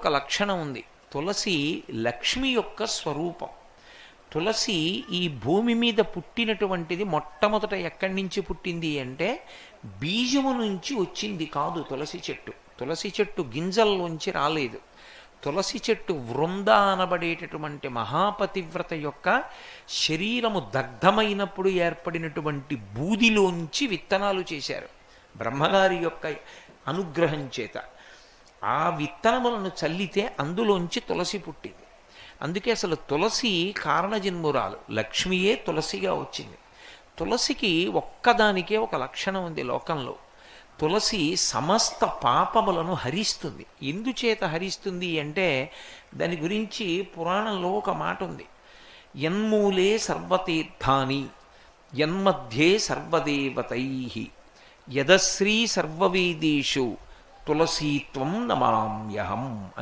ఒక లక్షణం ఉంది. తులసి లక్ష్మి యొక్క స్వరూపం. తులసి ఈ భూమి మీద పుట్టినటువంటిది మొట్టమొదట ఎక్కడి నుంచి పుట్టింది అంటే బీజము నుంచి వచ్చింది కాదు. తులసి చెట్టు గింజల్లోంచి రాలేదు. తులసి చెట్టు వృంద అనబడేటటువంటి మహాపతివ్రత యొక్క శరీరము దగ్ధమైనప్పుడు ఏర్పడినటువంటి బూదిలోంచి విత్తనాలు చేశారు బ్రహ్మగారి యొక్క అనుగ్రహం చేత. ఆ విత్తనములను చల్లితే అందులోంచి తులసి పుట్టింది. అందుకే అసలు తులసి కారణజన్మురాలు, లక్ష్మియే తులసిగా వచ్చింది. తులసికి ఒక్కదానికే ఒక లక్షణం ఉంది లోకంలో. తులసి సమస్త పాపములను హరిస్తుంది. ఎందుచేత హరిస్తుంది అంటే దాని గురించి పురాణంలో ఒక మాట ఉంది. యన్మూలే సర్వతీర్థాని యన్మధ్యే సర్వదేవతై యదశ్రీ సర్వవేదేషు తులసీత్వం నమామ్యహం అని.